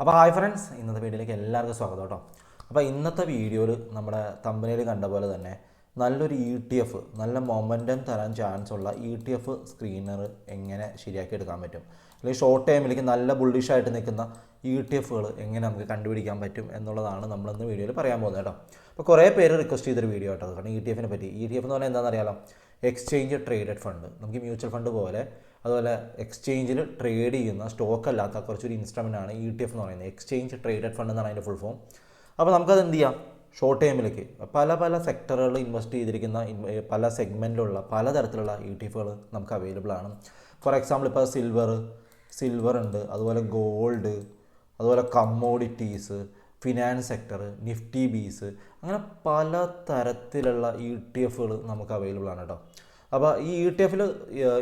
അപ്പോൾ hi friends, ഇന്നത്തെ വീഡിയോയിലേക്ക് എല്ലാവർക്കും സ്വാഗതം കേട്ടോ. അപ്പോൾ ഇന്നത്തെ വീഡിയോയിൽ നമ്മുടെ തമ്പനയിൽ കണ്ട പോലെ തന്നെ നല്ലൊരു ETF, നല്ല മൊമെൻറ്റം തരാൻ ചാൻസ് ഉള്ള ETF സ്ക്രീനർ എങ്ങനെ ശരിയാക്കി എടുക്കാൻ പറ്റും, അല്ലെങ്കിൽ ഷോർട്ട് ടൈമിലേക്ക് നല്ല ബുള്ളിഷായിട്ട് നിൽക്കുന്ന ETFകൾ എങ്ങനെ നമുക്ക് കണ്ടുപിടിക്കാൻ പറ്റും എന്നുള്ളതാണ് നമ്മളിന്ന് വീഡിയോയിൽ പറയാൻ പോകുന്നത് കേട്ടോ. അപ്പോൾ കുറേ പേര് റിക്വസ്റ്റ് ചെയ്തൊരു വീഡിയോ കേട്ടോ. കാരണം ETF പറ്റി. ETF എന്ന് പറഞ്ഞാൽ എന്താണെന്ന് അറിയാലോ, എക്സ്ചേഞ്ച് ട്രേഡഡ് ഫണ്ട്. നമുക്ക് മ്യൂച്വൽ ഫണ്ട് പോലെ അതുപോലെ എക്സ്ചേഞ്ചിൽ ട്രേഡ് ചെയ്യുന്ന സ്റ്റോക്ക് അല്ലാത്ത കുറച്ചൊരു ഇൻസ്ട്രുമെൻ്റ് ആണ് ETF എന്ന് പറയുന്നത്. എക്സ്ചേഞ്ച് ട്രേഡഡ് ഫണ്ട് എന്നാണ് അതിൻ്റെ ഫുൾ ഫോം. അപ്പോൾ നമുക്കത് എന്ത് ചെയ്യാം, ഷോർട്ട് ടൈമിലേക്ക് പല സെക്ടറുകളിൽ ഇൻവെസ്റ്റ് ചെയ്തിരിക്കുന്ന പല സെഗ്മെൻറ്റിലുള്ള പലതരത്തിലുള്ള ETFകൾ നമുക്ക് അവൈലബിൾ ആണ്. ഫോർ എക്സാമ്പിൾ ഇപ്പോൾ സിൽവർ ഉണ്ട്, അതുപോലെ ഗോൾഡ്, അതുപോലെ കമ്മോഡിറ്റീസ്, ഫിനാൻസ് സെക്ടർ, നിഫ്റ്റി ബീസ്, അങ്ങനെ പല തരത്തിലുള്ള ETFകൾ നമുക്ക് അവൈലബിൾ ആണ് കേട്ടോ. അപ്പോൾ ഈ ETF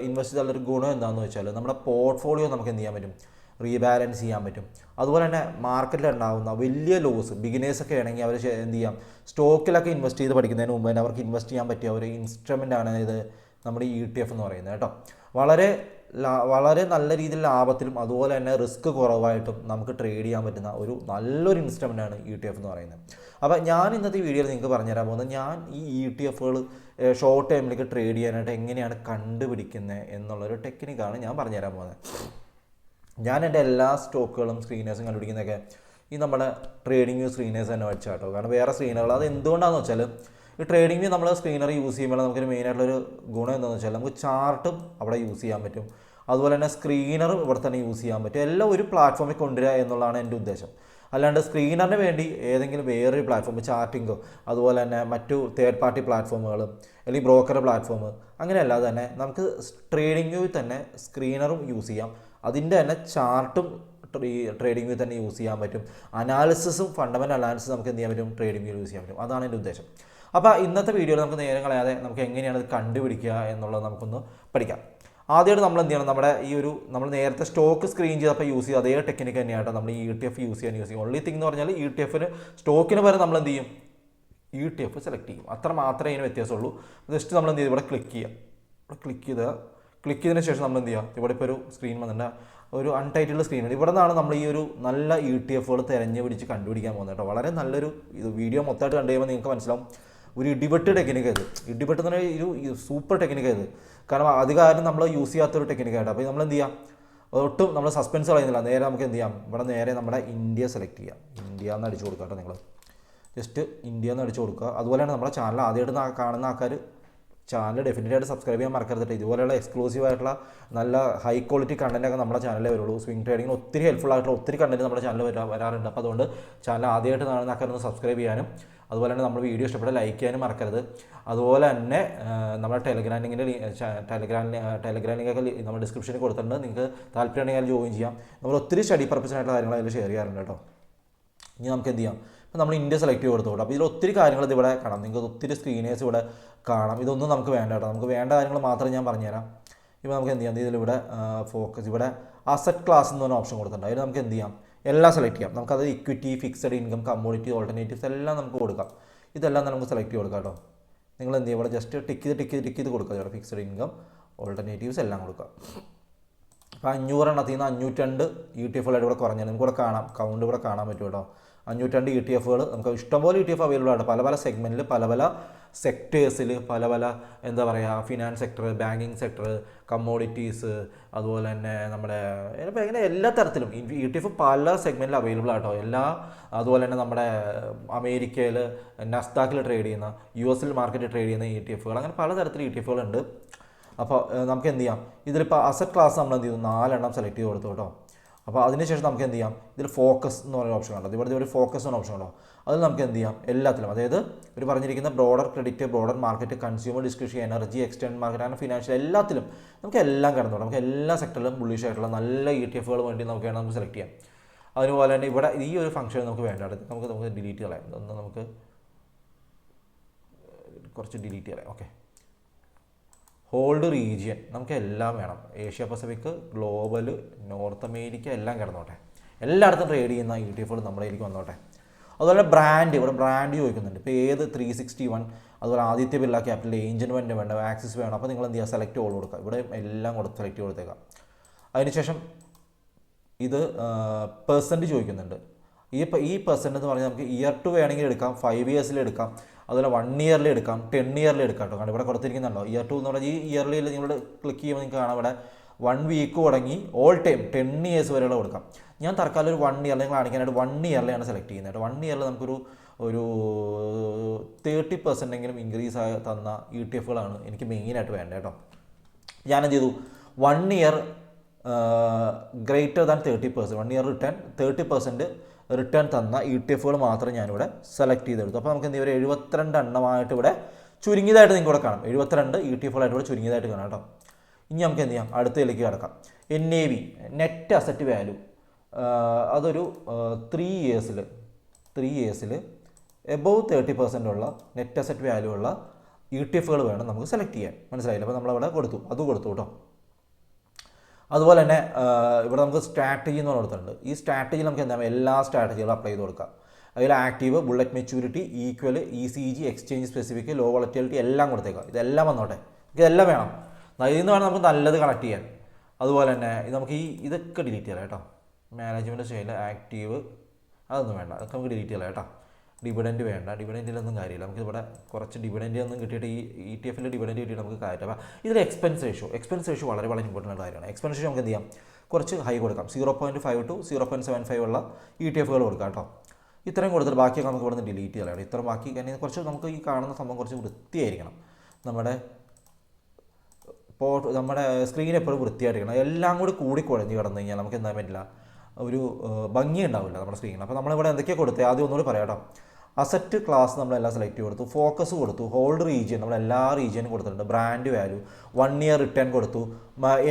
ഇൻവെസ്റ്റ് ചെയ്താലൊരു ഗുണം എന്താണെന്ന് വെച്ചാൽ നമ്മുടെ പോർട്ട്ഫോളിയോ നമുക്ക് എന്ത് ചെയ്യാൻ പറ്റും, റീബാലൻസ് ചെയ്യാൻ പറ്റും. അതുപോലെ തന്നെ മാർക്കറ്റിൽ ഉണ്ടാകുന്ന വലിയ ലോസ്, ബിഗിനേഴ്സൊക്കെ ആണെങ്കിൽ അവർ എന്ത് ചെയ്യാം, സ്റ്റോക്കിലൊക്കെ ഇൻവെസ്റ്റ് ചെയ്ത് പഠിക്കുന്നതിന് മുമ്പ് തന്നെ അവർക്ക് ഇൻവെസ്റ്റ് ചെയ്യാൻ പറ്റിയ ഒരു ഇൻസ്ട്രുമെൻ്റ് ആണ് ഇത് നമ്മുടെ ETF എന്ന് പറയുന്നത് കേട്ടോ. വളരെ നല്ല രീതിയിൽ ലാഭത്തിലും അതുപോലെ തന്നെ റിസ്ക് കുറവായിട്ടും നമുക്ക് ട്രേഡ് ചെയ്യാൻ പറ്റുന്ന ഒരു നല്ലൊരു ഇൻസ്ട്രുമെൻ്റാണ് ETF എന്ന് പറയുന്നത്. അപ്പോൾ ഞാൻ ഇന്നത്തെ വീഡിയോയിൽ നിങ്ങൾക്ക് പറഞ്ഞുതരാൻ പോകുന്നത്, ഞാൻ ഈ ETFകൾ ഷോർട്ട് ടൈമിലേക്ക് ട്രേഡ് ചെയ്യാനായിട്ട് എങ്ങനെയാണ് കണ്ടുപിടിക്കുന്നത് എന്നുള്ളൊരു ടെക്നിക്കാണ് ഞാൻ പറഞ്ഞുതരാൻ പോകുന്നത്. ഞാൻ എൻ്റെ എല്ലാ സ്റ്റോക്കുകളും സ്ക്രീനേഴ്സും കണ്ടുപിടിക്കുന്നതൊക്കെ ഈ നമ്മുടെ ട്രേഡിംഗ് വ്യൂ സ്ക്രീനേഴ്സ് തന്നെ വെച്ചാട്ടോ. കാരണം വേറെ സ്ക്രീനറുകൾ അത് എന്തുകൊണ്ടാണെന്ന് വെച്ചാൽ, ഈ ട്രേഡിംഗ് വ്യൂ നമ്മൾ സ്ക്രീനർ യൂസ് ചെയ്യുമ്പോൾ നമുക്കൊരു മെയിനായിട്ടുള്ളൊരു ഗുണം എന്താണെന്ന് വെച്ചാൽ നമുക്ക് ചാർട്ടും അവിടെ യൂസ് ചെയ്യാൻ പറ്റും, അതുപോലെ തന്നെ സ്ക്രീനറും ഇവിടെ തന്നെ യൂസ് ചെയ്യാൻ പറ്റും. എല്ലാം ഒരു പ്ലാറ്റ്ഫോമിൽ കൊണ്ടുവരിക എന്നുള്ളതാണ് എൻ്റെ ഉദ്ദേശം. അല്ലാണ്ട് സ്ക്രീനറിന് വേണ്ടി ഏതെങ്കിലും വേറൊരു പ്ലാറ്റ്ഫോം, ചാർട്ടിങ്ങോ അതുപോലെ തന്നെ മറ്റു തേർഡ് പാർട്ടി പ്ലാറ്റ്ഫോമുകൾ അല്ലെങ്കിൽ ബ്രോക്കർ പ്ലാറ്റ്ഫോം അങ്ങനെയല്ലാതെ തന്നെ നമുക്ക് ട്രേഡിംഗ് വ്യൂവിൽ തന്നെ സ്ക്രീനറും യൂസ് ചെയ്യാം, അതിൻ്റെ തന്നെ ചാർട്ടും ട്രേഡിംഗ് വ്യൂ തന്നെ യൂസ് ചെയ്യാൻ പറ്റും. അനാലിസിസും ഫണ്ടമെൻ്റൽ അനാലിസിസ് നമുക്ക് എന്ത് ചെയ്യാൻ പറ്റും, ട്രേഡിംഗ് വ്യൂ യൂസ് ചെയ്യാൻ പറ്റും. അതാണ് എൻ്റെ ഉദ്ദേശം. അപ്പോൾ ഇന്നത്തെ വീഡിയോയിൽ നമുക്ക് നേരം കളയാതെ നമുക്ക് എങ്ങനെയാണ് ഇത് കണ്ടുപിടിക്കുക എന്നുള്ളത് നമുക്കൊന്ന് പഠിക്കാം. ആദ്യമായിട്ട് നമ്മൾ എന്ത് ചെയ്യണം, നമ്മുടെ നമ്മൾ നേരത്തെ സ്റ്റോക്ക് സ്ക്രീൻ ചെയ്തപ്പോൾ യൂസ് ചെയ്ത അതേ ടെക്നിക്ക് തന്നെയായിട്ട് നമ്മൾ ഈ ETF യൂസ് ചെയ്യും. ഓൺലി തിങ് എന്ന് പറഞ്ഞാൽ ETF സ്റ്റോക്കിന് വരെ നമ്മൾ എന്ത് ചെയ്യും, ETF സെലക്ട് ചെയ്യും. അത്ര മാത്രമേ ഇതിന് വ്യത്യാസമുള്ളൂ. ജസ്റ്റ് നമ്മൾ എന്ത് ചെയ്യും, ഇവിടെ ക്ലിക്ക് ചെയ്തതിന് ശേഷം നമ്മൾ എന്ത് ചെയ്യുക, ഇവിടെ ഇപ്പോൾ ഒരു സ്ക്രീൻ വന്നിട്ട് ഒരു അൺടൈറ്റിൽഡ് സ്ക്രീൻ ഉണ്ട്. ഇവിടെ നിന്നാണ് നമ്മൾ ഈ ഒരു നല്ല ETFകൾ തിരഞ്ഞു പിടിച്ച് കണ്ടുപിടിക്കാൻ പോകുന്നത് കേട്ടോ. വളരെ നല്ലൊരു വീഡിയോ മൊത്തമായിട്ട് കണ്ടു കഴിയുമ്പോൾ നിങ്ങൾക്ക് മനസ്സിലാവും, ഒരു ഇടിവെട്ട് ടെക്നിക്ക് ഇത്. ഇടിവെട്ട് എന്ന് പറഞ്ഞാൽ ഒരു സൂപ്പർ ടെക്നിക്ക് ഇത്. കാരണം അധികാരം നമ്മൾ യൂസ് ചെയ്യാത്തൊരു ടെക്നിക്കായിട്ട്. അപ്പോൾ നമ്മൾ എന്ത് ചെയ്യാം, ഒട്ടും നമ്മൾ സസ്പെൻസ് കളയുന്നില്ല. നേരെ നമുക്ക് എന്ത് ചെയ്യാം, ഇവിടെ നേരെ നമ്മുടെ ഇന്ത്യ സെലക്ട് ചെയ്യാം. ഇന്ത്യ എന്ന് അടിച്ചു കൊടുക്കുക കേട്ടോ. നിങ്ങൾ ജസ്റ്റ് ഇന്ത്യ എന്ന് അടിച്ചു കൊടുക്കുക. അതുപോലെ തന്നെ നമ്മുടെ ചാനൽ ആദ്യമായിട്ട് കാണുന്ന ആൾക്കാർ ചാനൽ ഡെഫിനറ്റ് ആയിട്ട് സബ്സ്ക്രൈബ് ചെയ്യാൻ മറക്കരുത്. ഇതുപോലെയുള്ള എക്സ്ക്ലൂസീവ് ആയിട്ടുള്ള നല്ല ഹൈ ക്വാളിറ്റി കണ്ടൻറ്റൊക്കെ നമ്മുടെ ചാനലിലേ വരുള്ളൂ. സ്വിംഗ് ട്രേഡിങ്ങിന് ഒത്തിരി ഹെൽപ്ഫുൾ ആയിട്ടുള്ള ഒത്തിരി കണ്ടൻറ്റ് നമ്മുടെ ചാനൽ വരാറുണ്ട്. അപ്പോൾ അതുകൊണ്ട് ചാനൽ ആദ്യമായിട്ട് കാണുന്ന ആൾക്കാരൊന്ന് സബ്സ്ക്രൈബ് ചെയ്യാനും അതുപോലെ തന്നെ നമ്മൾ വീഡിയോ ഇഷ്ടപ്പെട്ട ലൈക്ക് ചെയ്യാനും മറക്കരുത്. അതുപോലെ തന്നെ നമ്മുടെ ടെലഗ്രാം ലിങ്കൊക്കെ നമ്മൾ ഡിസ്ക്രിപ്ഷനിൽ കൊടുത്തിട്ടുണ്ട്. നിങ്ങൾക്ക് താല്പര്യമുണ്ടെങ്കിൽ അതിൽ ജോയിൻ ചെയ്യാം. നമ്മൾ ഒത്തിരി സ്റ്റഡി പർപ്പസിനായിട്ടുള്ള കാര്യങ്ങൾ അതിൽ ഷെയർ ചെയ്യാറുണ്ട് കേട്ടോ. ഇനി നമുക്ക് എന്ത് ചെയ്യാം, ഇപ്പോൾ നമ്മൾ ഇന്ത്യ സെലക്ട് ചെയ്ത് കൊടുത്തോളൂ. അപ്പോൾ ഇതിൽ ഒത്തിരി കാര്യങ്ങൾ ഇവിടെ കാണാം, നിങ്ങൾക്ക് ഒത്തിരി സ്ക്രീനേഴ്സ് ഇവിടെ കാണാം. ഇതൊന്നും നമുക്ക് വേണ്ട കേട്ടോ. നമുക്ക് വേണ്ട കാര്യങ്ങൾ മാത്രം ഞാൻ പറഞ്ഞുതരാം. ഇപ്പോൾ നമുക്ക് എന്ത് ചെയ്യാം, ഇതിലിവിടെ ഫോക്കസ്, ഇവിടെ അസറ്റ് ക്ലാസ് എന്ന് പറഞ്ഞ ഓപ്ഷൻ കൊടുത്തിട്ടുണ്ട്. അതിൽ നമുക്ക് എന്ത് ചെയ്യാം, എല്ലാം സെലക്ട് ചെയ്യാം. നമുക്കത് equity, fixed income, commodity, alternatives എല്ലാം നമുക്ക് കൊടുക്കാം. ഇതെല്ലാം നമുക്ക് സെലക്ട് ചെയ്ത് കൊടുക്കാം കേട്ടോ. നിങ്ങൾ എന്ത് ചെയ്യുക, ഇവിടെ ജസ്റ്റ് ടിക്ക് ചെയ്ത് കൊടുക്കുക. ഇവിടെ ഫിക്സഡ് ഇൻകം, ഓൾട്ടർനേറ്റീവ്സ് എല്ലാം കൊടുക്കുക. അപ്പോൾ 500 എണ്ണത്തിൽ നിന്ന് 502 ETFകളായിട്ട് ഇവിടെ കുറഞ്ഞാൽ നമുക്ക് ഇവിടെ കാണാം, കൗണ്ട് ഇവിടെ കാണാൻ പറ്റും കേട്ടോ. 502 ETFകൾ നമുക്ക് ഇഷ്ടംപോലെ ETF അവൈലബിൾ ആണ്. പല സെഗ്മെൻറ്റിൽ പല സെക്ടേഴ്സിൽ പല എന്താ പറയുക, finance sector, banking sector, commodities, അതുപോലെ തന്നെ നമ്മുടെ ഇങ്ങനെ എല്ലാ തരത്തിലും ETF പല സെഗ്മെൻറ്റിൽ അവൈലബിൾ ആട്ടോ. അതുപോലെ തന്നെ നമ്മുടെ അമേരിക്കയിൽ നസ്ദാക്കിൽ ട്രേഡ് ചെയ്യുന്ന, US മാർക്കറ്റിൽ ട്രേഡ് ചെയ്യുന്ന ETFകൾ, അങ്ങനെ പലതരത്തിൽ ETFകൾ ഉണ്ട്. അപ്പോൾ നമുക്ക് എന്ത് ചെയ്യാം, ഇതിലിപ്പോൾ അസറ്റ് ക്ലാസ് നമ്മൾ എന്ത് ചെയ്തു, 4 എണ്ണം സെലക്ട് ചെയ്ത് കൊടുത്തു കേട്ടോ. അപ്പോൾ അതിനുശേഷം നമുക്ക് എന്ത് ചെയ്യാം, ഇതിൽ ഫോക്കസ് എന്ന് പറയുന്ന ഓപ്ഷൻ കണ്ടോ, ഇവിടെ ഒരു ഫോക്കസ് എന്ന ഓപ്ഷൻ ഉണ്ടോ, അതിൽ നമുക്ക് എന്ത് ചെയ്യാം, എല്ലാത്തിലും, അതായത് ഒരു പറഞ്ഞിരിക്കുന്ന broader credit, broader market, consumer description, energy, external market, അങ്ങനെ ഫിനാൻഷ്യൽ എല്ലാത്തിലും നമുക്ക് എല്ലാം കിടന്നു. നമുക്ക് എല്ലാ സെക്ടറിലും ബുള്ളിഷ് ആയിട്ടുള്ള നല്ല ETFകൾ വേണ്ടി നമുക്ക് വേണം, നമുക്ക് സെലക്ട് ചെയ്യാം. അതുപോലെ തന്നെ ഇവിടെ ഈ ഒരു ഫംഗ്ഷൻ നമുക്ക് വേണ്ട, നമുക്ക് ഡിലീറ്റ് കളയാം. ഇതൊന്ന് നമുക്ക് കുറച്ച് ഡിലീറ്റ് കളയാം. ഓക്കെ, ഹോൾഡ് റീജിയൻ നമുക്ക് എല്ലാം വേണം. Asia Pacific, global, north America എല്ലാം കിടന്നോട്ടെ. എല്ലായിടത്തും ട്രേഡ് ചെയ്യുന്ന ETFകൾ നമ്മുടെ ഇതിലേക്ക് വന്നോട്ടെ. അതുപോലെ ബ്രാൻഡ്, ഇവിടെ ബ്രാൻഡ് ചോദിക്കുന്നുണ്ട്. ഇപ്പോൾ ഏത് 361, അതുപോലെ ആദിത്യ ബിർള ക്യാപിറ്റൽ, ഏഞ്ചൽ വേണ്ട, ആക്സിസ് വേണം. അപ്പോൾ നിങ്ങൾ എന്ത് ചെയ്യുക, സെലക്ട് ഓൾ കൊടുക്കുക. ഇവിടെ എല്ലാം സെലക്ട് കൊടുത്തേക്കാം. അതിനുശേഷം ഇത് പെർസെൻറ്റ് ചോദിക്കുന്നുണ്ട്. ഈ പെർസെൻറ്റ് എന്ന് പറഞ്ഞാൽ നമുക്ക് ഇയർ ടു വേണമെങ്കിൽ എടുക്കാം, 5 ഇയേഴ്സിൽ എടുക്കാം, അതുപോലെ 1 ഇയറിൽ എടുക്കാം, 10 ഇയറിൽ എടുക്കാം കേട്ടോ. കാരണം ഇവിടെ കൊടുത്തിരിക്കുന്നുണ്ടോ ഇയർ ടു എന്ന് പറഞ്ഞാൽ ഈ ഇയർലിയിൽ നിങ്ങൾ ക്ലിക്ക് ചെയ്യുമ്പോൾ നിങ്ങൾക്ക് കാണാം ഇവിടെ 1 വീക്ക് തുടങ്ങി ഓൾ ടൈം 10 ഇയേഴ്സ് വരെയുള്ള കൊടുക്കാം. ഞാൻ തൽക്കാലം ഒരു 1 ഇയർ നിങ്ങൾ കാണിക്കാനായിട്ട് 1 ഇയറിലാണ് സെലക്ട് ചെയ്യുന്നത്. 1 ഇയറിൽ നമുക്കൊരു 30% ഇൻക്രീസ് തന്ന ETF എനിക്ക് മെയിനായിട്ട് വേണ്ടത് കേട്ടോ. ഞാനെന്ത് ചെയ്തു, 1 year greater than 30%, 1 year return 30% return തന്ന ETF മാത്രം ഞാനിവിടെ സെലക്ട് ചെയ്തെടുത്തു. അപ്പോൾ നമുക്ക് എന്ത് ചെയ്യും, ഒരു 72 എണ്ണമായിട്ട് ഇവിടെ ചുരുങ്ങിയതായിട്ട് നിങ്ങൾക്ക് ഇവിടെ കാണാം. 72 ETF ഇവിടെ ചുരുങ്ങിയതായിട്ട് കാണാം കേട്ടോ. ഇനി നമുക്ക് എന്ത് ചെയ്യാം, അടുത്തതിലേക്ക് കിടക്കാം. NAV നെറ്റ് അസറ്റ് വാല്യൂ അതൊരു 3 ഇയേഴ്സിൽ എബോവ് 30% ഉള്ള നെറ്റ് അസറ്റ് വാല്യൂ ഉള്ള ETF വേണം നമുക്ക് സെലക്ട് ചെയ്യാൻ. മനസ്സിലായില്ല? അപ്പോൾ നമ്മളവിടെ അത് കൊടുത്തു കേട്ടോ. അതുപോലെ തന്നെ ഇവിടെ നമുക്ക് സ്ട്രാറ്റജി എന്ന് കൊടുത്തിട്ടുണ്ട്. ഈ സ്ട്രാറ്റജി നമുക്ക് എന്താണ്, എല്ലാ സ്ട്രാറ്റജികളും അപ്ലൈ ചെയ്ത് കൊടുക്കാം. അതിൽ active, bullet maturity, equal, ECG, exchange specific, low volatility എല്ലാം കൊടുത്തേക്കാം. ഇതെല്ലാം വന്നോട്ടെ, ഇതെല്ലാം വേണം. ഇതിൽ നിന്ന് വേണം നമുക്ക് നല്ലത് കളക്ട് ചെയ്യാൻ. അതുപോലെ തന്നെ നമുക്ക് ഇതൊക്കെ ഡിലീറ്റ് ചെയ്യാം കേട്ടോ. മാനേജ്മെൻറ്റ് സ്റ്റൈൽ, ആക്റ്റീവ് അതൊന്നും വേണ്ട, അതൊക്കെ നമുക്ക് ഡിലീറ്റ് ചെയ്യാം കേട്ടോ. ഡിവിഡൻറ്റ് വേണ്ട, ഡിവിഡൻറ്റിലൊന്നും കാര്യമില്ല. നമുക്കിവിടെ കുറച്ച് ഡിവിഡൻറ്റ് ഒന്നും കിട്ടിയിട്ട് ഈ ETF ഡിവിഡൻറ്റ് കിട്ടിയിട്ട് നമുക്ക് കാര്യമില്ല. അപ്പോൾ ഇതിൽ എക്സ്പെൻസ് റേഷ്യോ വളരെ വളരെ ഇമ്പോർട്ടൻ്റ് കാര്യമാണ്. എക്സ്പെൻസ് റേഷ്യോ നമുക്ക് എന്ത് ചെയ്യാം, കുറച്ച് ഹൈ കൊടുക്കാം. 0.5 to 0.75 ഉള്ള ETF കൊടുക്കാം കേട്ടോ. ഇത്രയും കൊടുത്തിട്ട് ബാക്കിയൊക്കെ നമുക്ക് ഇവിടെ നിന്ന് ഡിലീറ്റ് ചെയ്യാനാണ്. ഇത്ര ബാക്കി കഴിഞ്ഞാൽ കുറച്ച് നമുക്ക് ഈ കാണുന്ന സംഭവം കുറച്ച് വൃത്തിയായിരിക്കണം. നമ്മുടെ സ്ക്രീൻ എപ്പോഴും വൃത്തിയായിട്ടിരിക്കണം. എല്ലാം കൂടി കുഴഞ്ഞ് കിടന്നു കഴിഞ്ഞാൽ നമുക്ക് എന്താ പറ്റില്ല, ഒരു ഭംഗി ഉണ്ടാവില്ല നമ്മുടെ സ്ക്രീനിൽ. അപ്പോൾ നമ്മളിവിടെ എന്തൊക്കെയാണ് കൊടുത്തത് ആദ്യം ഒന്നുകൂടി പറയാം കേട്ടോ. അസറ്റ് ക്ലാസ് നമ്മളെല്ലാം സെലക്ട് കൊടുത്തു, ഫോക്കസ് കൊടുത്തു, ഹോൾഡ് റീജിയൻ നമ്മളെല്ലാ റീജിയനും കൊടുത്തിട്ടുണ്ട്, ബ്രാൻഡ് വാല്യൂ, 1 ഇയർ റിട്ടേൺ കൊടുത്തു,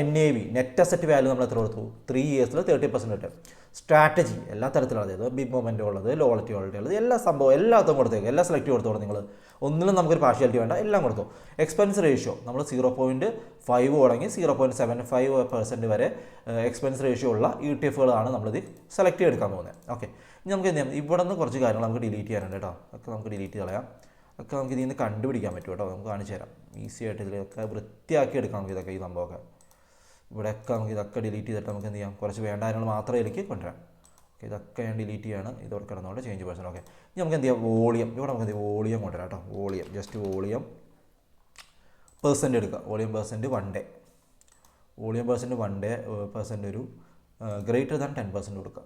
NAV നെറ്റ് അസറ്റ് വാല്യൂ നമ്മൾ എത്ര കൊടുത്തു, 3 ഇയേഴ്സിൽ 30% റിട്ടേൺ, സ്ട്രാറ്റജി എല്ലാ തരത്തിലുള്ളത്, ബിഗ് മൊമെൻ്റ് ഉള്ളത്, ലോ വോളറ്റിലിറ്റി ഉള്ളത്, എല്ലാ സംഭവം എല്ലാത്തും കൊടുത്തേക്ക്, എല്ലാം സെലക്ട് കൊടുത്തോളൂ നിങ്ങൾ. ഒന്നിലും നമുക്കൊരു പാർഷ്യാലിറ്റി വേണ്ട, എല്ലാം കൊടുത്തു. എക്സ്പെൻസ് റേഷ്യോ നമ്മൾ 0.5 തുടങ്ങി 0.75% വരെ എക്സ്പെൻസ് റേഷ്യോ ഉള്ള ETF നമ്മളിത് സെലക്ട് ചെയ്തെടുക്കാൻ പോകുന്നത്. ഓക്കെ, ഇനി നമുക്ക് എന്ത് ചെയ്യാം, ഇവിടെ നിന്ന് കുറച്ച് കാര്യങ്ങൾ നമുക്ക് ഡിലീറ്റ് ചെയ്യാനുണ്ട് കേട്ടോ. ഒക്കെ നമുക്ക് ഡിലീറ്റ് കളയാം. ഒക്കെ നമുക്ക് ഇതിൽ നിന്ന് കണ്ടുപിടിക്കാൻ പറ്റും കേട്ടോ. നമുക്ക് കാണിച്ചു തരാം ഈസി ആയിട്ട്. ഇതിലൊക്കെ വൃത്തിയാക്കി എടുക്കാം നമുക്ക് ഇതൊക്കെ, ഈ സംഭവമൊക്കെ ഇവിടെയൊക്കെ നമുക്ക് ഇതൊക്കെ ഡിലീറ്റ് ചെയ്തിട്ട് നമുക്ക് എന്ത് ചെയ്യാം, കുറച്ച് വേണ്ട കാര്യങ്ങൾ മാത്രമേ ഇതിലേക്ക് കൊണ്ടുവരാം. ഓക്കെ, ഇതൊക്കെ ഞാൻ ഡിലീറ്റ് ചെയ്യാണ്. ഇതോടെ കിടന്നുകൊണ്ട് ചേഞ്ച് പേഴ്സൺ. ഓക്കെ, ഇനി നമുക്ക് എന്ത് ചെയ്യാം, വോളിയം ഇവിടെ നമുക്ക് എന്ത് ചെയ്യാം, വോളിയം കൊണ്ടുവരാം കേട്ടോ. ജസ്റ്റ് വോളിയം പെർസെൻ്റ് എടുക്കുക. Volume per cent 1 day, volume per cent 1 day per cent ഒരു ഗ്രേറ്റർ ദാൻ 10% കൊടുക്കുക,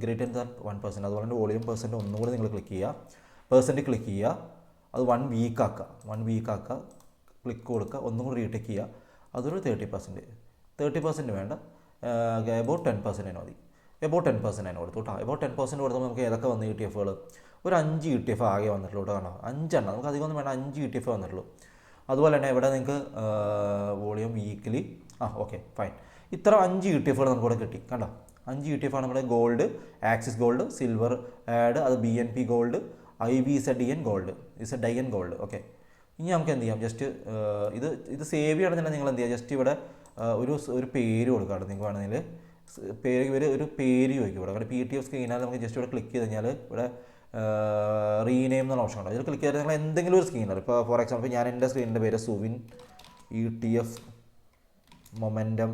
ഗ്രേറ്റർ ദാൻ 1%. അതുപോലെ തന്നെ വോളിയം പെർസെൻ്റ് ഒന്നും കൂടി നിങ്ങൾ ക്ലിക്ക് ചെയ്യുക, പെർസെൻ്റ് ക്ലിക്ക് ചെയ്യുക, അത് 1 വീക്ക് ആക്കുക, ക്ലിക്ക് കൊടുക്കുക, ഒന്നും കൂടി റീടേക്ക് ചെയ്യുക, അതൊരു 30% വേണ്ട, എബൌട്ട് 10% മതി. എബൌട്ട് 10% കൊടുത്തു കേട്ടോ. എബൌട്ട് 10% കൊടുത്തപ്പോൾ നമുക്ക് ഏതൊക്കെ വന്ന് ETF ഒരു 5 ETF ആകെ വന്നിട്ടുള്ളൂ കേട്ടോ. കാണാം 5 എണ്ണം, നമുക്ക് അധികമൊന്നും വേണ്ട, 5 ETF വന്നിട്ടുള്ളൂ. അതുപോലെ തന്നെ ഇവിടെ നിങ്ങൾക്ക് വോളിയം വീക്കിലി ഓക്കെ ഫൈൻ, ഇത്ര 5 ETF നമുക്കിവിടെ കിട്ടി കണ്ടോ. 5 ETF നമ്മുടെ gold, axis gold, silver add, അത് BNP gold, IBZDN gold, IBZDN gold. Okay, ഇനി നമുക്ക് എന്ത് ചെയ്യാം, ജസ്റ്റ് ഇത് സേവ് ചെയ്യണമെന്നുണ്ടെങ്കിൽ നിങ്ങൾ എന്ത് ചെയ്യുക, ജസ്റ്റ് ഇവിടെ ഒരു പേര് കൊടുക്കാറുണ്ട്. നിങ്ങൾക്ക് വേണമെങ്കിൽ ഒരു പേര് ചോദിക്കും ഇവിടെ. അവിടെ PTF സ്ക്രീനാൽ നമുക്ക് ജസ്റ്റ് ഇവിടെ ക്ലിക്ക് ചെയ്ത് കഴിഞ്ഞാൽ ഇവിടെ റീനെയിം എന്നുള്ള ഓപ്ഷൻ ഉണ്ടോ. ഇതിൽ ക്ലിക്ക് ചെയ്താൽ നിങ്ങൾ എന്തെങ്കിലും ഒരു സ്ക്രീനർ, ഇപ്പോൾ ഫോർ എക്സാമ്പിൾ ഞാൻ എൻ്റെ സ്ക്രീനിൻ്റെ പേര് സുവിൻ ETF മൊമെൻറ്റം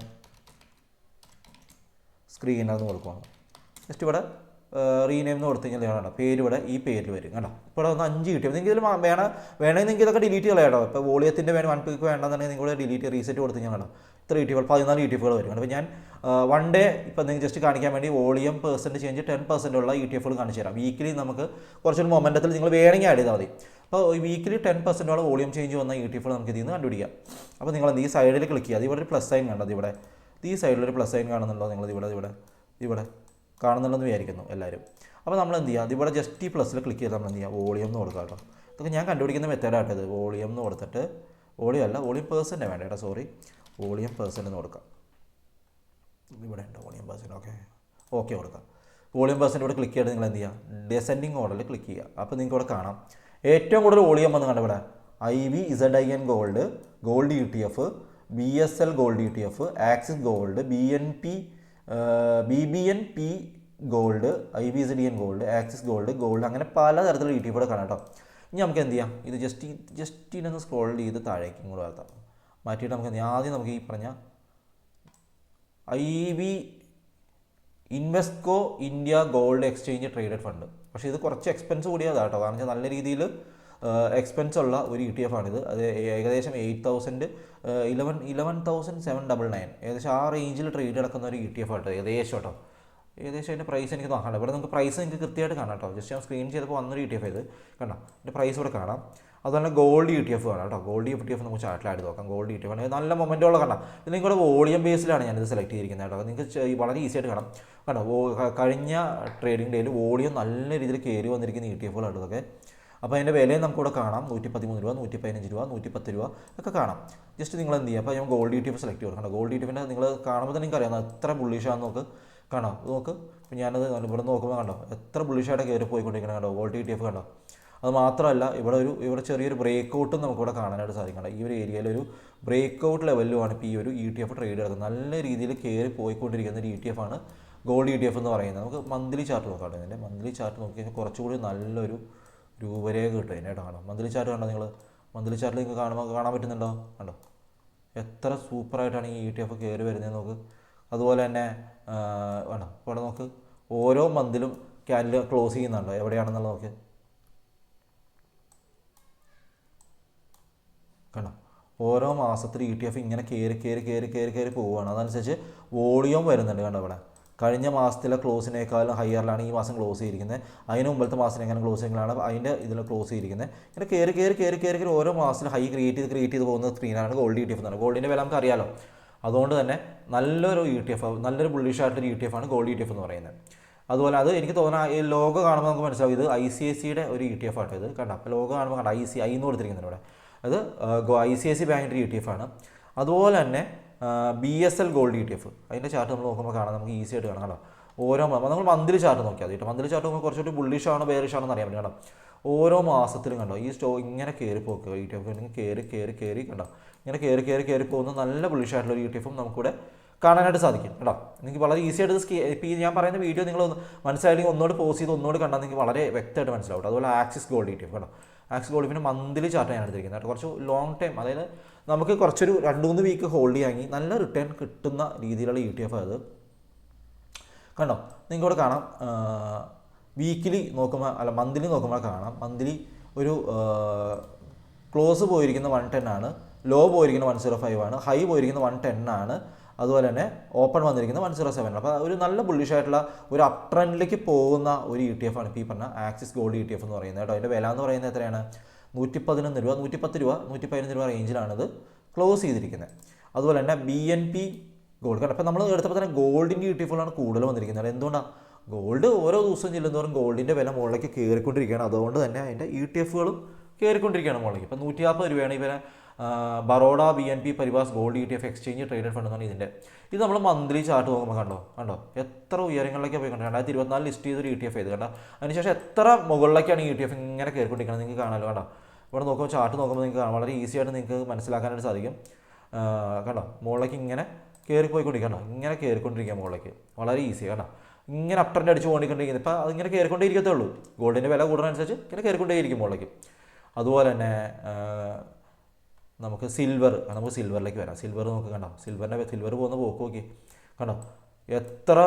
സ്ക്രീനർ എന്ന് കൊടുക്കുകയാണ്. ജസ്റ്റ് ഇവിടെ റീനെയിം എന്ന് കൊടുത്തു കഴിഞ്ഞാൽ വേണം പേര് ഇവിടെ ഈ പേരിൽ വരും കേട്ടോ. ഇപ്പോൾ ഇവിടെ 5 കിട്ടിയത് നിങ്ങൾക്ക് ഇതിൽ വേണമെങ്കിൽ നിങ്ങൾക്ക് ഇതൊക്കെ ഡിലീറ്റ് ചെയ്യാം കേട്ടോ. ഇപ്പോൾ വോളിയത്തിൻ്റെ വേണം 1 പീക്ക് വേണമെന്നുണ്ടെങ്കിൽ നിങ്ങൾ ഡിലീറ്റ് റീസെറ്റ് കൊടുത്തു കഴിഞ്ഞാൽ കേട്ടോ. ഇത്ര ETF 14 ETF വരും. അപ്പോൾ ഞാൻ 1 ഡേ ഇപ്പോൾ നിങ്ങൾക്ക് ജസ്റ്റ് കാണിക്കാൻ വേണ്ടി വോളിയം പെർസെൻറ്റ് ചേഞ്ച് 10% ഉള്ള ETF കാണിച്ചു തരാം. വീക്കിലി നമുക്ക് കുറച്ചൊരു മൊമെൻറ്റത്തിൽ നിങ്ങൾ വേണമെങ്കിൽ ആഡ് ചെയ്താൽ മതി. അപ്പോൾ വീക്കിലി 10% വോളിയം ചേഞ്ച് വന്ന ETF നമുക്ക് ഇതിൽ നിന്ന് കണ്ടുപിടിക്കാം. അപ്പോൾ നിങ്ങൾ ഈ സൈഡിൽ ക്ലിക്ക് ചെയ്യുക, ഇവിടെ ഒരു പ്ലസ് സൈൻ കണ്ടത്, ഇവിടെ ഈ സൈഡിലൊരു പ്ലസ് സൈൻ കാണുന്നുണ്ടോ നിങ്ങൾ, ഇവിടെ കാണുന്നുണ്ടെന്ന് വിചാരിക്കുന്നു എല്ലാവരും. അപ്പോൾ നമ്മൾ എന്ത് ചെയ്യുക, അതിവിടെ ജസ്റ്റ് ഈ പ്ലസ്സിൽ ക്ലിക്ക് ചെയ്താൽ നമ്മൾ എന്ത് ചെയ്യുക, വോളിയം എന്ന് കൊടുക്കുക കേട്ടോ. ഇതൊക്കെ ഞാൻ കണ്ടുപിടിക്കുന്ന മെത്തേഡായിട്ടത്. വോളിയം എന്ന് കൊടുത്തിട്ട് വോളിയം പെർസെൻ്റ് വേണ്ട കേട്ടോ, സോറി, വോളിയം പെർസെൻ്റ് എന്ന് കൊടുക്കാം. ഇവിടെ ഉണ്ട് വോളിയം പെർസെൻ്റ്. ഓക്കെ കൊടുക്കാം. വോളിയം പെർസെൻ്റ് ഇവിടെ ക്ലിക്ക് ചെയ്തിട്ട് നിങ്ങൾ എന്ത് ചെയ്യുക, ഡിസെൻഡിങ് ഓർഡറിൽ ക്ലിക്ക് ചെയ്യുക. അപ്പോൾ നിങ്ങൾക്ക് ഇവിടെ കാണാം ഏറ്റവും കൂടുതൽ വോളിയം വന്ന് കണ്ട ഇവിടെ IBZDN gold ETF, BSL gold ETF, axis gold, BBNP gold, IBZDN gold, axis gold അങ്ങനെ പല തരത്തിലുള്ള ETF കാണാം കേട്ടോ. ഇനി നമുക്ക് എന്ത് ചെയ്യാം, ഇത് ജസ്റ്റ് ഇതിനൊന്ന് സ്ക്രോൾ ചെയ്ത് താഴേക്കും കൂടെ വളർത്താം. മാറ്റിയിട്ട് നമുക്ക് ആദ്യം നമുക്ക് ഈ പറഞ്ഞ Invesco India gold exchange traded fund. പക്ഷേ ഇത് കുറച്ച് എക്സ്പെൻസ് കൂടിയതാണ് കേട്ടോ. കാരണം വെച്ചാൽ നല്ല രീതിയിൽ എക്സ്പെൻസ് ഉള്ള ഒരു ETF ആണിത്. അത് ഏകദേശം 11,799 ഏകദേശം ആ റേഞ്ചിൽ ട്രേഡ് നടക്കുന്ന ഒരു ETF ആട്ടോ ഏകദേശം കേട്ടോ. ഏകദേശം അതിൻ്റെ പ്രൈസ് എനിക്ക് നോക്കാം. ഇവിടെ നിങ്ങൾക്ക് പ്രൈസ് നിങ്ങൾക്ക് കൃത്യമായിട്ട് കാണാം കേട്ടോ. ജസ്റ്റ് ഞാൻ സ്ക്രീൻ ചെയ്തപ്പോൾ വന്നൊരു ETF ഇത് കണ്ടോ. എൻ്റെ പ്രൈസ് ഇവിടെ കാണാം. അതുപോലെ ഗോൾഡ് ETF കാണാം കേട്ടോ. ഗോൾഡ് ETF നമുക്ക് ചാർട്ടിലായിട്ട് നോക്കാം. ഗോൾഡ് ETF ആണ് നല്ല മൊമെൻറ്റുള്ള കാണാം. ഇത് നിങ്ങളുടെ വോളിയം ബേസിലാണ് ഞാനിത് സെലക്ട് ചെയ്തിരിക്കുന്നത് കേട്ടോ. നിങ്ങൾക്ക് വളരെ ഈസി ആയിട്ട് കാണാം കണ്ടോ. കഴിഞ്ഞ ട്രേഡിംഗ് ഡേയിൽ വോളിയം നല്ല രീതിയിൽ കയറി വന്നിരിക്കുന്ന ETF-കളാണ് ഇതൊക്കെ. അപ്പോൾ അതിൻ്റെ വിലയും നമുക്കിവിടെ കാണാം. 113 രൂപ, 115 രൂപ, 110 രൂപ ഒക്കെ കാണാം. ജസ്റ്റ് നിങ്ങൾ എന്ത് ചെയ്യുക, അപ്പോൾ ഞാൻ ഗോൾഡ് ETF സെലക്ട് ചെയ്തു കണ്ടോ. ഗോൾഡ് ETF നിങ്ങൾ കാണുമ്പോൾ തന്നെ നിങ്ങൾക്ക് അറിയാം എത്ര ബുള്ളിഷാണെന്ന് നോക്ക് കാണാം. നോക്ക് ഇപ്പോൾ ഞാനത് ഇവിടെ നോക്കുമ്പോൾ കണ്ടോ എത്ര ബുള്ളിഷായിട്ട് കയറി പോയിക്കൊണ്ടിരിക്കണം കണ്ടോ ഗോൾഡ് ETF കണ്ടോ. അത് മാത്രമല്ല ഇവിടെ ചെറിയൊരു ബ്രേക്ക് ഔട്ടും നമുക്കിവിടെ കാണാനായിട്ട് സാധിക്കണം. ഈ ഒരു ഏരിയയിൽ ഒരു ബ്രേക്ക് ഔട്ട് ലെവലിലുമാണ് ഇപ്പോൾ ഈ ഒരു ETF ട്രേഡ് നടക്കുന്നത്. നല്ല രീതിയിൽ കയറി പോയിക്കൊണ്ടിരിക്കുന്ന ഒരു ETF ആണ് ഗോൾഡ് ETF എന്ന് പറയുന്നത്. നമുക്ക് മന്ത്ലി ചാർട്ട് നോക്കാം. ഇതിൻ്റെ മന്ത്ലി ചാർട്ട് നോക്കി കഴിഞ്ഞാൽ കുറച്ചുകൂടി നല്ലൊരു രൂപരേഖ കിട്ടും അതിനായിട്ട് കാണാം. മന്ത്ലി ചാർട്ട് കണ്ടോ നിങ്ങൾ. മന്ത്ലി ചാർട്ടിൽ നിങ്ങൾക്ക് കാണാൻ പറ്റുന്നുണ്ടോ കണ്ടോ. എത്ര സൂപ്പറായിട്ടാണ് ഈ ETF കയറി വരുന്നത് നോക്ക്. അതുപോലെ തന്നെ വേണം ഇവിടെ നോക്ക് ഓരോ മന്തിലും ക്യാൻഡിൽ ക്ലോസ് ചെയ്യുന്നുണ്ടോ എവിടെയാണെന്നുള്ളത് നോക്ക് കണ്ടോ. ഓരോ മാസത്തിൽ ETF ഇങ്ങനെ കയറി പോവുകയാണ്. അതനുസരിച്ച് വോളിയം വരുന്നുണ്ട് കണ്ടോ. ഇവിടെ കഴിഞ്ഞ മാസത്തിലെ ക്ലോസിനേക്കാളും ഹയറിലാണ് ഈ മാസം ക്ലോസ് ചെയ്തിരിക്കുന്നത്. അതിന് മുമ്പത്തെ മാസത്തിനേക്കാളും ക്ലോസിങ്ങിലാണ് അതിൻ്റെ ഇതിൽ ക്ലോസ് ചെയ്തിരിക്കുന്നത്. ഇങ്ങനെ കയറി ഓരോ മാസത്തിൽ ഹൈ ക്രിയേറ്റ് ചെയ്ത് പോകുന്ന സ്ക്രീനാണ് ഗോൾഡ് ETF എന്ന് പറയുന്നത്. ഗോൾഡിൻ്റെ വില നമുക്ക് അറിയാമല്ലോ. അതുകൊണ്ട് തന്നെ നല്ലൊരു ETF, നല്ലൊരു ബുള്ളിഷായിട്ടൊരു ETF ആണ് ഗോൾഡ് ETF എന്ന് പറയുന്നത്. അതുപോലെ അത് എനിക്ക് തോന്നുന്ന ഈ ലോഗോ കാണുമ്പോൾ നമുക്ക് മനസ്സിലാവും ഇത് ICICIയുടെ ഒരു ETF ആട്ടോ ഇത് കണ്ടോ. അപ്പോൾ ലോഗോ കാണുമ്പോൾ കണ്ടോ ICI എന്ന് കൊടുത്തിരിക്കുന്നത് ഇവിടെ. അത് ICICI ബാങ്കിൻ്റെ ETF ആണ്. അതുപോലെ തന്നെ BSL ഗോൾഡ് ETF അതിൻ്റെ ചാർട്ട് നമ്മൾ നോക്കുമ്പോൾ കാണാം. നമുക്ക് ഈസി ആയിട്ട് കാണാം കേട്ടോ. ഓരോ നമ്മൾ മന്ത്ലി ചാർട്ട് നോക്കിയാൽ കേട്ടോ. മന്ത്ലി ചാർട്ട് നോക്കുമ്പോൾ കുറച്ചുകൂടി ബുള്ളിഷാണോ ബെയറിഷാണോ അറിയാൻ പറ്റും കേട്ടോ. ഓരോ മാസത്തിലും കണ്ടോ ഈ ഇങ്ങനെ കയറി പോക്കുക ETF കയറി കണ്ടോ. ഇങ്ങനെ കയറി പോകുന്ന നല്ല ബുള്ളിഷായിട്ടുള്ള ഒരു ETF നമുക്കിവിടെ കാണാനായിട്ട് സാധിക്കും കേട്ടോ. നിങ്ങൾക്ക് വളരെ ഈസി ആയിട്ട് ഇപ്പോൾ ഈ ഞാൻ പറയുന്ന വീഡിയോ നിങ്ങൾ മനസ്സിലായില്ലെങ്കിൽ ഒന്നുകൂടി പോസ് ചെയ്ത് ഒന്നുകൂടി കണ്ടാൽ നിങ്ങൾക്ക് വളരെ വ്യക്തമായിട്ട് മനസ്സിലാവും. അതുപോലെ ആക്സിസ് ഗോൾഡ് ETF കേട്ടോ. ആക്സിസ് ഗോൾഡ് പിന്നെ മന്ത്ലി ചാർട്ട് ഞാൻ എടുത്തിരിക്കുന്നത് കുറച്ച് ലോങ് ടൈം, അതായത് നമുക്ക് കുറച്ചൊരു 2-3 വീക്ക് ഹോൾഡ് ചെയ്യാമെങ്കിൽ നല്ല റിട്ടേൺ കിട്ടുന്ന രീതിയിലുള്ള ETF അത് കണ്ടോ. നിങ്ങൾക്കിവിടെ കാണാം വീക്കിലി നോക്കുമ്പോൾ അല്ല മന്ത്ലി നോക്കുമ്പോൾ കാണാം. മന്ത്ലി ഒരു ക്ലോസ് പോയിരിക്കുന്ന 110 ആണ്, ലോ പോയിരിക്കുന്ന 105 ആണ്, ഹൈ പോയിരിക്കുന്ന 110 ആണ്. അതുപോലെ തന്നെ ഓപ്പൺ വന്നിരിക്കുന്നത് 107 ആണ്. അപ്പോൾ ഒരു നല്ല ബുള്ളിഷായിട്ടുള്ള ഒരു അപ് ട്രെൻഡിലേക്ക് പോകുന്ന ഒരു ETF ആണ് ഇപ്പോൾ ഈ പറഞ്ഞ ആക്സിസ് ഗോൾഡ് ETF എന്ന് പറയുന്നത് കേട്ടോ. അതിൻ്റെ വില എന്ന് പറയുന്നത് എത്രയാണ് 111 രൂപ, 110 രൂപ, 115 രൂപ റേഞ്ചിലാണിത് ക്ലോസ് ചെയ്തിരിക്കുന്നത്. അതുപോലെ തന്നെ BNP ഗോൾഡ് കണ്ടോ. അപ്പോൾ നമ്മൾ എടുത്തപ്പോൾ തന്നെ ഗോൾഡിൻ്റെ ETF-കളാണ് കൂടുതൽ വന്നിരിക്കുന്നത്. എന്തുകൊണ്ടാണ് ഗോൾഡ് ഓരോ ദിവസം ചെല്ലുന്നതോറും ഗോൾഡിൻ്റെ വില മുകളിലേക്ക് കയറിക്കൊണ്ടിരിക്കുകയാണ്. അതുകൊണ്ട് തന്നെ അതിൻ്റെ ETF-കളും കയറിക്കൊണ്ടിരിക്കുകയാണ് മുകളിലേക്ക്. ഇപ്പോൾ 150 രൂപയാണ് ഇവരെ Baroda BNP Paribas gold ETF exchange traded fund എന്നാണ് ഇതിൻ്റെ. ഇത് നമ്മൾ മന്ത്ലി ചാർട്ട് നോക്കുമ്പോൾ കണ്ടോ എത്ര ഉയരങ്ങളിലേക്കാണ് പോയി കണ്ടോ. 2024 ലിസ്റ്റ് ചെയ്തൊരു ETF ഇത് കണ്ടോ. അതിനുശേഷം എത്ര മുകളിലേക്കാണ് ഈ ETF ഇങ്ങനെ കയറിക്കൊണ്ടിരിക്കുന്നത് നിങ്ങൾക്ക് കാണാമല്ലോ കണ്ടോ. ഇവിടെ നോക്കുമ്പോൾ ചാർട്ട് നോക്കുമ്പോൾ നിങ്ങൾക്ക് വളരെ ഈസി ആയിട്ട് നിങ്ങൾക്ക് മനസ്സിലാക്കാനായിട്ട് സാധിക്കും കണ്ടോ. മുകളിലേക്ക് ഇങ്ങനെ കയറിപ്പോയിക്കൊണ്ടിരിക്കണം, ഇങ്ങനെ കയറിക്കൊണ്ടിരിക്കുക മുകളിലേക്ക് വളരെ ഈസി കണ്ടോ. ഇങ്ങനെ അപ് ട്രെൻഡ് അടിച്ച് പോയിക്കൊണ്ടിരിക്കുന്നത്. ഇപ്പോൾ അതിങ്ങനെ കയറിക്കൊണ്ടേ ഉള്ളൂ. ഗോൾഡിൻ്റെ വില കൂടുന്നതനുസരിച്ച് ഇങ്ങനെ കയറിക്കൊണ്ടേയിരിക്കും മുകളിലേക്ക്. അതുപോലെ തന്നെ നമുക്ക് സിൽവറിലേക്ക് വരാം. സിൽവർ നോക്കി കണ്ടോ. സിൽവർ പോകുന്ന പോക്ക് നോക്കി കണ്ടോ. എത്ര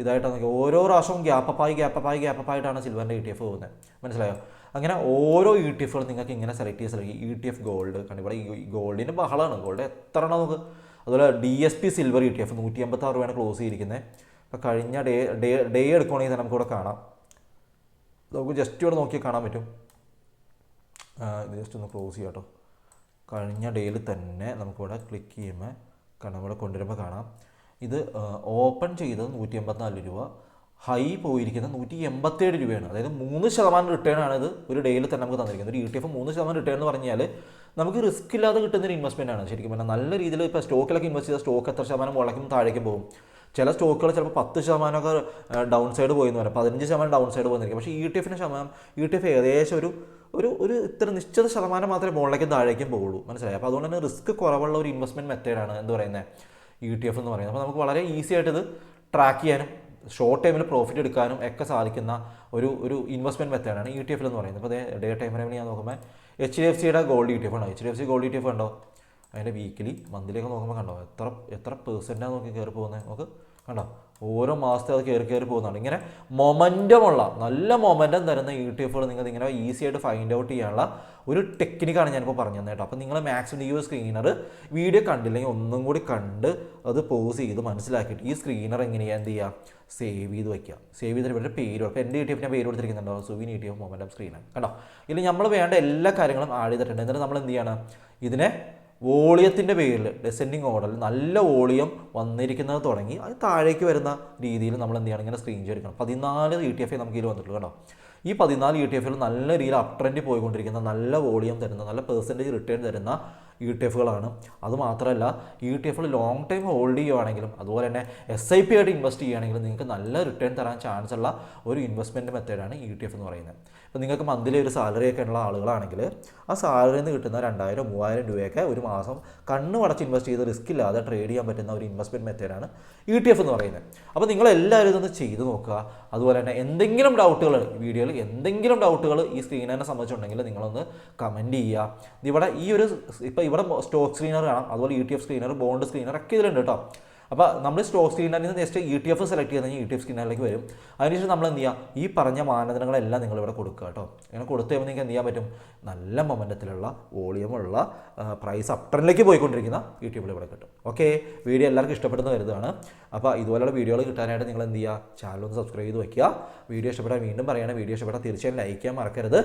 ഇതായിട്ടാണ് നോക്കി. ഓരോ പ്രാവശ്യവും ഗ്യാപ്പപ്പായിട്ടാണ് സിൽവറിൻ്റെ ETF പോകുന്നത്. മനസ്സിലായോ. അങ്ങനെ ഓരോ ETF-കളും നിങ്ങൾക്ക് ഇങ്ങനെ സെലക്ട് ചെയ്ത് ETF ഗോൾഡ് കണ്ടു. ഇവിടെ ഈ ഗോൾഡിൻ്റെ ബഹളമാണ്. ഗോൾഡ് എത്ര എണ്ണം നമുക്ക്. അതുപോലെ DSP സിൽവർ ETF 186 രൂപയാണ് ക്ലോസ് ചെയ്തിരിക്കുന്നത്. അപ്പോൾ കഴിഞ്ഞ ഡേ എടുക്കുകയാണെങ്കിൽ നമുക്കിവിടെ കാണാം. നമുക്ക് ജസ്റ്റ് ഇവിടെ നോക്കിയാൽ കാണാൻ പറ്റും. ഇത് ജസ്റ്റ് ഒന്ന് ക്ലോസ് ചെയ്യാം കേട്ടോ. കഴിഞ്ഞ ഡേയിൽ തന്നെ നമുക്കിവിടെ ക്ലിക്ക് ചെയ്യുമ്പോൾ കാണാം. ഇവിടെ കൊണ്ടുവരുമ്പോൾ കാണാം ഇത് ഓപ്പൺ ചെയ്തത് 184 രൂപ, ഹൈ പോയിരിക്കുന്നത് 187 രൂപയാണ്. അതായത് 3% റിട്ടേൺ ആണ് ഇത് ഒരു ഡേയിൽ തന്നെ നമുക്ക് തന്നിരിക്കുന്നത്. ഒരു ETF 3% റിട്ടേൺ എന്ന് പറഞ്ഞാൽ നമുക്ക് റിസ്ക് ഇല്ലാതെ കിട്ടുന്നൊരു ഇൻവെസ്റ്റ്മെൻ്റ് ആണ് ശരിക്കും പറഞ്ഞാൽ. നല്ല രീതിയിൽ ഇപ്പോൾ സ്റ്റോക്കിലൊക്കെ ഇൻവെസ്റ്റ് ചെയ്താൽ സ്റ്റോക്ക് എത്ര ശതമാനം മുളയ്ക്കും താഴേക്കും പോകും. ചില സ്റ്റോക്കുകൾ ചിലപ്പോൾ 10% ഡൗൺ സൈഡ് പോയി എന്ന് പറയാം, 15% ഡൗൺ സൈഡ് പോകുന്നിരിക്കും. പക്ഷേ ETF ഏകദേശം ഒരു ഇത്ര നിശ്ചിത ശതമാനം മാത്രമേ മുകളിലേക്കും താഴേക്കും പോകുള്ളൂ. മനസ്സിലായി. അപ്പോൾ അതുകൊണ്ട് തന്നെ റിസ്ക് കുറവുള്ള ഒരു ഇൻവെസ്റ്റ്മെൻറ്റ് മെത്തേഡാണ് എന്ത് പറയുന്നത് ETF എന്ന് പറയുന്നത്. അപ്പോൾ നമുക്ക് വളരെ ഈസി ആയിട്ട് ഇത് ട്രാക്ക് ചെയ്യാനും ഷോർട്ട് ടൈമിൽ പ്രോഫിറ്റ് എടുക്കാനും ഒക്കെ സാധിക്കുന്ന ഒരു ഇൻവെസ്റ്റ്മെൻറ്റ് മെത്തേഡാണ് ETF എന്ന് പറയുന്നത്. അപ്പോൾ ഡേ ടൈം ഫ്രെയിമിൽ ഞാൻ നോക്കുമ്പോൾ HDFCയുടെ ഗോൾഡ് ETF ആണ്. HDFC ഗോൾഡ് ETF കണ്ടോ. അതിൻ്റെ വീക്കിലി മന്ത്ലിയൊക്കെ നോക്കുമ്പോൾ കണ്ടോ എത്ര പെർസെൻറ്റാണ് നോക്കി കയറി പോകുന്നത്. നമുക്ക് കണ്ടോ ഓരോ മാസത്തെ അത് കയറി പോകുന്നതാണ്. ഇങ്ങനെ മൊമെൻറ്റമുള്ള നല്ല മൊമെൻറ്റം തരുന്ന ETF നിങ്ങൾക്ക് ഇങ്ങനെ ഈസി ആയിട്ട് ഫൈൻഡ് ഔട്ട് ചെയ്യാനുള്ള ഒരു ടെക്നിക്കാണ് ഞാനിപ്പോൾ പറഞ്ഞു തന്നെ കേട്ടോ. അപ്പോൾ നിങ്ങൾ മാക്സിമം ഈ ഒരു സ്ക്രീനർ വീഡിയോ കണ്ടില്ലെങ്കിൽ ഒന്നും കൂടി കണ്ട് അത് പോസ് ചെയ്ത് മനസ്സിലാക്കിയിട്ട് ഈ സ്ക്രീനർ എങ്ങനെയാണ് എന്ത് ചെയ്യുക, സേവ് ചെയ്ത് വയ്ക്കുക. സേവ് ചെയ്തിട്ട് ഇവരുടെ പേര്, അപ്പോൾ എൻ്റെ ETF ഞാൻ പേര് കൊടുത്തിരിക്കുന്നുണ്ടോ, സുവിൻ ETF മൊമെൻറ്റം സ്ക്രീനർ കണ്ടോ. ഇതിൽ നമ്മൾ വേണ്ട എല്ലാ കാര്യങ്ങളും ആഡ് ചെയ്തിട്ടുണ്ട്. എന്നിട്ട് നമ്മൾ എന്ത് ചെയ്യണം, ഇതിനെ വോളിയത്തിൻ്റെ പേരിൽ ഡിസെൻഡിങ് ഓർഡറിൽ നല്ല വോളിയം വന്നിരിക്കുന്നത് തുടങ്ങി അത് താഴേക്ക് വരുന്ന രീതിയിൽ നമ്മൾ എന്ത് ചെയ്യണം, ഇങ്ങനെ സ്ക്രീൻ എടുക്കണം. 14 ETF നമുക്ക് ഇതിൽ വന്നിട്ടുള്ളൂ കേട്ടോ. ഈ 14 ETF നല്ല രീതിയിൽ അപ് ട്രെൻഡിൽ പോയിക്കൊണ്ടിരിക്കുന്ന നല്ല വോളിയം തരുന്ന നല്ല പെർസെൻറ്റേജ് റിട്ടേൺ തരുന്ന ETF-കളാണ്. അതുമാത്രമല്ല ETF ലോങ് ടൈം ഹോൾഡ് ചെയ്യുകയാണെങ്കിലും അതുപോലെ തന്നെ SIP ആയിട്ട് ഇൻവെസ്റ്റ് ചെയ്യുകയാണെങ്കിലും നിങ്ങൾക്ക് നല്ല റിട്ടേൺ തരാൻ ചാൻസ് ഉള്ള ഒരു ഇൻവെസ്റ്റ്മെൻറ്റ് മെത്തേഡാണ് ETF എന്ന് പറയുന്നത്. ഇപ്പോൾ നിങ്ങൾക്ക് മന്ത്ലി ഒരു സാലറി ഒക്കെ ഉള്ള ആളുകളാണെങ്കിൽ ആ സാലറിയിൽ നിന്ന് കിട്ടുന്ന 2000-3000 രൂപയൊക്കെ ഒരു മാസം കണ്ണ് അടച്ച് ഇൻവെസ്റ്റ് ചെയ്ത് റിസ്ക് ഇല്ലാതെ ട്രേഡ് ചെയ്യാൻ പറ്റുന്ന ഒരു ഇൻവെസ്റ്റ്മെൻറ്റ് മെത്തേഡാണ് ETF എന്ന് പറയുന്നത്. അപ്പോൾ നിങ്ങളെല്ലാവരും ഇതൊന്ന് ചെയ്ത് നോക്കുക. അതുപോലെ തന്നെ എന്തെങ്കിലും ഡൗട്ടുകൾ വീഡിയോയിൽ എന്തെങ്കിലും ഡൗട്ടുകൾ ഈ സ്ക്രീനറിനെ സംബന്ധിച്ചുണ്ടെങ്കിൽ നിങ്ങളൊന്ന് കമൻറ്റ് ചെയ്യുക. ഇവിടെ ഈ ഒരു ഇപ്പോൾ ഇവിടെ സ്റ്റോക്ക് സ്ക്രീനർ കാണാം, അതുപോലെ ETF സ്ക്രീനർ, ബോണ്ട് സ്ക്രീനർ ഒക്കെ ഇതിലുണ്ട് കേട്ടോ. അപ്പോൾ നമ്മൾ സ്റ്റോക്ക് സ്ക്രീനറിൽ നിന്ന് ജസ്റ്റ് ETF സെലക്ട് ചെയ്ത് കഴിഞ്ഞാൽ ETF സ്ക്രീനറിലേക്ക് വരും. അതിനുശേഷം നമ്മൾ എന്ത് ചെയ്യുക, ഈ പറഞ്ഞ മാനദണ്ഡങ്ങളെല്ലാം നിങ്ങളിവിടെ കൊടുക്കുക കേട്ടോ. ഇങ്ങനെ കൊടുത്തു കഴിയുമ്പോൾ നിങ്ങൾക്ക് എന്ത് ചെയ്യാൻ പറ്റും, നല്ല മൊമെൻറ്റത്തിലുള്ള വോളിയമുള്ള പ്രൈസ് അപ് ട്രെൻഡിലേക്ക് പോയിക്കൊണ്ടിരിക്കുന്ന ETF ഇവിടെ കിട്ടും. ഓക്കെ, വീഡിയോ എല്ലാവർക്കും ഇഷ്ടപ്പെടുന്ന കരുതാണ്. അപ്പോൾ ഇതുപോലെയുള്ള വീഡിയോകൾ കിട്ടാനായിട്ട് നിങ്ങൾ എന്ത് ചെയ്യുക, ചാനൽ ഒന്ന് സബ്സ്ക്രൈബ് ചെയ്ത് വയ്ക്കുക. വീഡിയോ ഇഷ്ടപ്പെട്ടാൽ വീണ്ടും പറയുകയാണ്, വീഡിയോ ഇഷ്ടപ്പെട്ടാൽ തീർച്ചയായും ലൈക്ക് ചെയ്യാൻ മറക്കരുത്.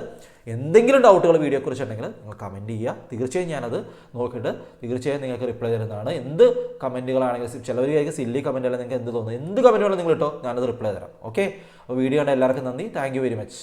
എന്തെങ്കിലും ഡൗട്ടുകൾ വീഡിയോയെക്കുറിച്ച് ഉണ്ടെങ്കിൽ നിങ്ങൾ കമൻറ്റ് ചെയ്യുക. തീർച്ചയായും ഞാനത് നോക്കിയിട്ട് തീർച്ചയായും നിങ്ങൾക്ക് റിപ്ലൈ തരുന്നതാണ്. എന്ത് കമൻറ്റുകളാണെങ്കിലും ചിലവർക്ക് സില്ലി കമൻറ്റുകൾ നിങ്ങൾക്ക് എന്ത് തോന്നുന്നു, എന്ത് കമൻറ്റുകളും നിങ്ങൾ ഇട്ടോ, ഞാനത് റിപ്ലൈ തരാം. ഓക്കെ, അപ്പോൾ വീഡിയോ കണ്ട എല്ലാവർക്കും നന്ദി. Thank you very much.